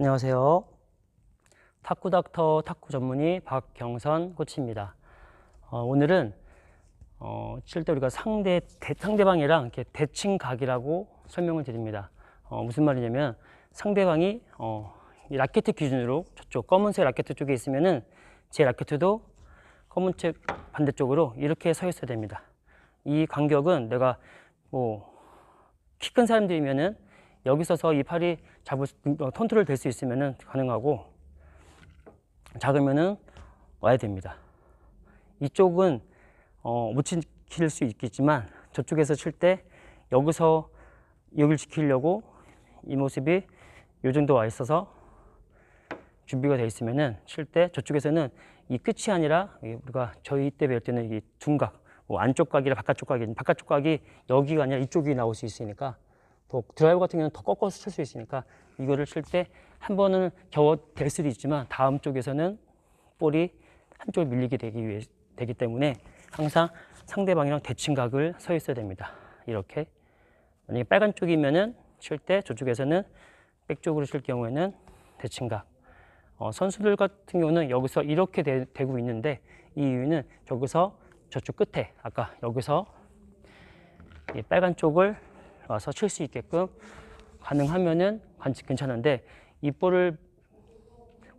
안녕하세요. 탁구닥터 탁구 전문의 박경선 코치입니다. 오늘은 칠 때 우리가 상대방이랑 이렇게 대칭각이라고 설명을 드립니다. 무슨 말이냐면 상대방이 이 라켓 기준으로 저쪽 검은색 라켓 쪽에 있으면은 제 라켓도 검은색 반대쪽으로 이렇게 서 있어야 됩니다. 이 간격은 내가 키 큰 사람들이면은 여기 서서 이 팔이 컨트롤 될 수 있으면은 가능하고, 작으면은 와야 됩니다. 이쪽은 못 지킬 수 있겠지만 저쪽에서 칠 때 여기서 여기를 지키려고 이 모습이 이 정도 와 있어서 준비가 되어 있으면은 칠 때 저쪽에서는 이 끝이 아니라 우리가 저희 때 배울 때는 이 둔각, 안쪽 각이랑 바깥쪽 각이 여기가 아니라 이쪽이 나올 수 있으니까, 또 드라이버 같은 경우는 더 꺾어서 칠 수 있으니까 이거를 칠 때 한 번은 겨우 될 수도 있지만 다음 쪽에서는 볼이 한쪽으로 밀리게 되기 때문에 항상 상대방이랑 대칭각을 서 있어야 됩니다. 이렇게 만약에 빨간 쪽이면은 칠 때 저쪽에서는 백쪽으로 칠 경우에는 대칭각. 선수들 같은 경우는 여기서 이렇게 되고 있는데, 이 이유는 저기서 저쪽 끝에 아까 여기서 이 빨간 쪽을 와서 칠 수 있게끔 가능하면은 괜찮은데, 이 볼을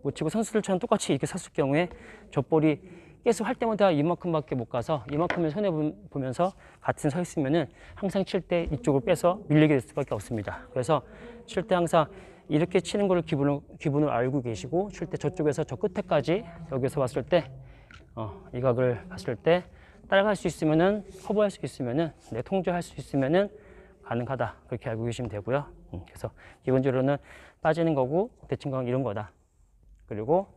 못 치고 선수들처럼 똑같이 이렇게 섰을 경우에 저 볼이 계속 할 때마다 이만큼밖에 못 가서 이만큼을 손해 보면서 같은 서 있으면은 항상 칠 때 이쪽을 빼서 밀리게 될 수밖에 없습니다. 그래서 칠 때 항상 이렇게 치는 걸 기분을 알고 계시고, 칠 때 저쪽에서 저 끝에까지 여기서 봤을 때 이 각을 봤을 때 따라갈 수 있으면은, 커버할 수 있으면은, 통제할 수 있으면은 가능하다, 그렇게 알고 계시면 되고요. 그래서 기본적으로는 빠지는 거고 대칭각 이런 거다. 그리고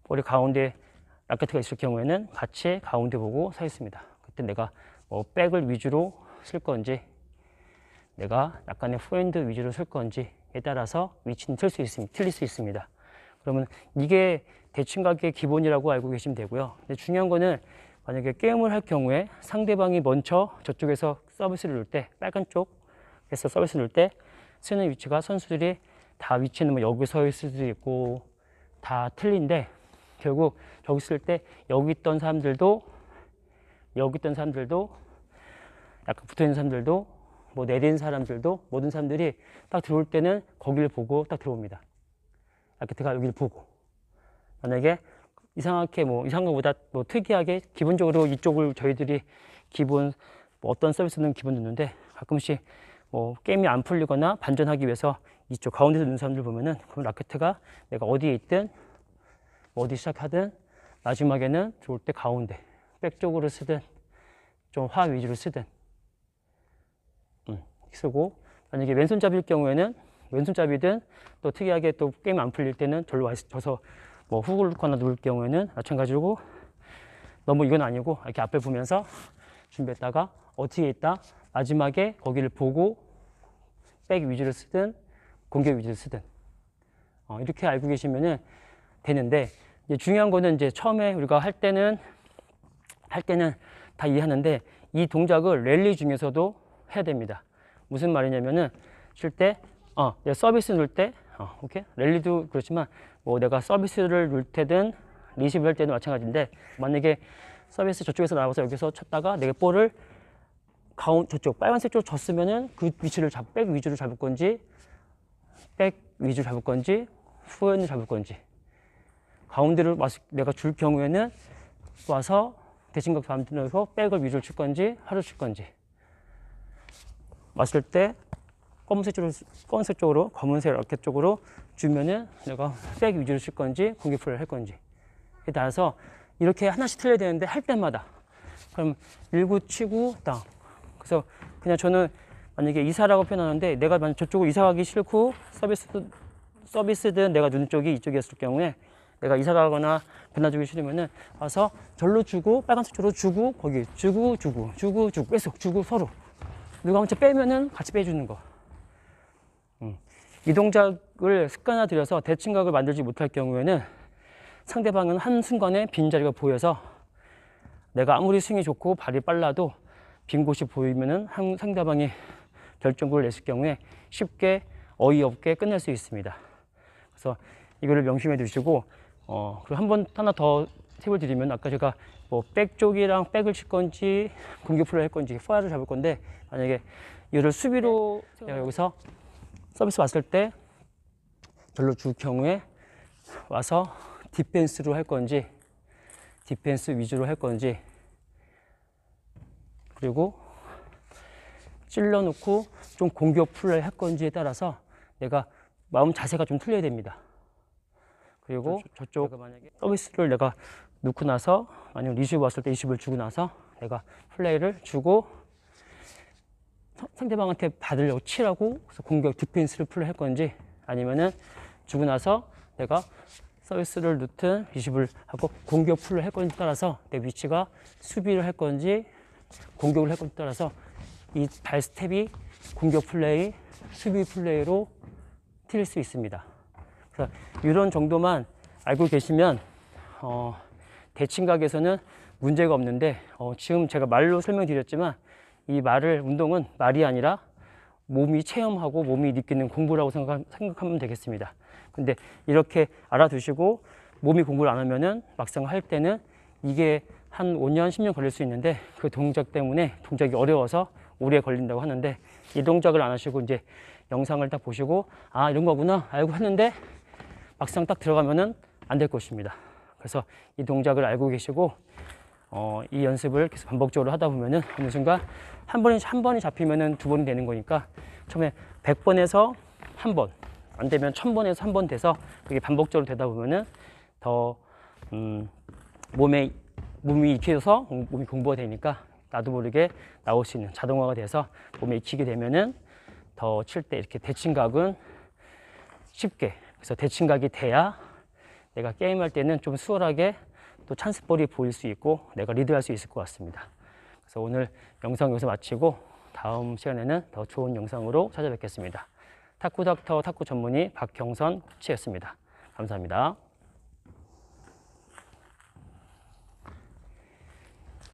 볼이 가운데 라켓가 있을 경우에는 같이 가운데 보고 서 있습니다. 그때 내가 백을 위주로 쓸 건지, 내가 약간의 포핸드 위주로 쓸 건지에 따라서 위치는 틀릴 수 있습니다. 그러면 이게 대칭각의 기본이라고 알고 계시면 되고요. 근데 중요한 거는, 만약에 게임을 할 경우에 상대방이 먼저 저쪽에서 서비스를 넣을 때, 빨간 쪽에서 서비스를 넣을 때 쓰는 위치가, 선수들이 다 위치는 여기 서 있을 수도 있고 다 틀린데, 결국 저기 있을 때 여기 있던 사람들도 약간 붙어있는 사람들도 내린 사람들도, 모든 사람들이 딱 들어올 때는 거기를 보고 딱 들어옵니다. 라켓가 여기를 보고. 만약에 이상한 것보다 특이하게 기본적으로 이쪽을 저희들이 어떤 서비스는 기본 넣는데, 가끔씩 게임이 안 풀리거나 반전하기 위해서 이쪽 가운데서 넣는 사람들 보면은, 그럼 라켓가 내가 어디에 있든 어디 시작하든 마지막에는 들어올 때 가운데 백 쪽으로 쓰든 좀 화 위주로 쓰든 쓰고, 만약에 왼손잡이일 경우에는 왼손잡이든, 또 특이하게 또 게임 안 풀릴 때는 절로 와서 훅을 넣거나 누를 경우에는 마찬가지로 너무 이건 아니고 이렇게 앞에 보면서 준비했다가 어떻게 있다 마지막에 거기를 보고 백 위주로 쓰든 공격 위주로 쓰든 이렇게 알고 계시면은 되는데, 이제 중요한 거는 이제 처음에 우리가 할 때는 다 이해하는데, 이 동작을 랠리 중에서도 해야 됩니다. 무슨 말이냐면은, 칠 때 서비스 넣을 때 오케이? 랠리도 그렇지만 내가 서비스를 넣을 때든 리시브 할 때는 마찬가지인데, 만약에 서비스 저쪽에서 나와서 여기서 쳤다가 내가 볼을 저쪽 빨간색 쪽으로 줬으면은 그 위치를 백 위주로 잡을 건지, 후연을 잡을 건지, 가운데를 내가 줄 경우에는 와서 대칭각 만들어서 백을 위주로 칠 건지 하루 칠 건지, 왔을 때 검은색 라켓 쪽으로 주면은 내가 백 위주로 칠 건지 공격 플레이를 할 건지에 따라서 이렇게 하나씩 틀려야 되는데, 할 때마다 그럼 밀고 치고 땅. 그래서 그냥 저는 만약에 이사라고 표현하는데, 내가 만약 저쪽으로 이사 가기 싫고 서비스든 내가 눈 쪽이 이쪽이었을 경우에 내가 이사 가거나 변화주기 싫으면은 와서 절로 주고 빨간색 쪽으로 주고 거기 주고 계속 주고, 서로 누가 먼저 빼면은 같이 빼주는 거. 이 동작을 습관화 들여서 대칭각을 만들지 못할 경우에는 상대방은 한순간에 빈자리가 보여서 내가 아무리 스윙이 좋고 발이 빨라도 빈 곳이 보이면은 상대방이 결정골을 냈을 경우에 쉽게 어이없게 끝낼 수 있습니다. 그래서 이거를 명심해 두시고 그리고 한 번 하나 더 팁을 드리면 아까 제가 뭐 백 쪽이랑 백을 칠 건지 공격 플레이 할 건지 포화를 잡을 건데 만약에 이를 수비로 내가 여기서 서비스 왔을 때 절로 줄 경우에 와서 디펜스로 할 건지 디펜스 위주로 할 건지 그리고 찔러 놓고 좀 공격 플레이 할 건지에 따라서 내가 마음 자세가 좀 틀려야 됩니다. 그리고 저쪽 서비스를 내가 놓고 나서 아니면 리시브 왔을 때 리시브를 주고 나서 내가 플레이를 주고 상대방한테 받으려고 치라고 그래서 공격 디펜스를 플레이할 건지 아니면은 주고 나서 내가 서비스를 넣든 리시브를 하고 공격 플레이할 건지 따라서 내 위치가 수비를 할 건지 공격을 할 건지 따라서 이 발 스텝이 공격 플레이, 수비 플레이로 틀릴 수 있습니다. 그래서 이런 정도만 알고 계시면 대칭각에서는 문제가 없는데 지금 제가 말로 설명드렸지만 이 운동은 말이 아니라 몸이 체험하고 몸이 느끼는 공부라고 생각하면 되겠습니다. 근데 이렇게 알아두시고 몸이 공부를 안 하면은 막상 할 때는 이게 한 5년, 10년 걸릴 수 있는데 그 동작 때문에 동작이 어려워서 오래 걸린다고 하는데 이 동작을 안 하시고 이제 영상을 딱 보시고 아 이런 거구나 알고 했는데 막상 딱 들어가면은 안 될 것입니다. 그래서 이 동작을 알고 계시고 이 연습을 계속 반복적으로 하다 보면은 어느 순간 한 번이 잡히면은 2번이 되는 거니까 처음에 100번에서 1번 안 되면 1000번에서 1번 돼서 그게 반복적으로 되다 보면은 더 몸이 익혀져서 몸이 공부가 되니까 나도 모르게 나올 수 있는 자동화가 돼서 몸에 익히게 되면은 더 칠 때 이렇게 대칭각은 쉽게 그래서 대칭각이 돼야 내가 게임할 때는 좀 수월하게 또 찬스볼이 보일 수 있고 내가 리드할 수 있을 것 같습니다. 그래서 오늘 영상 여기서 마치고 다음 시간에는 더 좋은 영상으로 찾아뵙겠습니다. 탁구 닥터 탁구 전문의 박형선 코치였습니다. 감사합니다.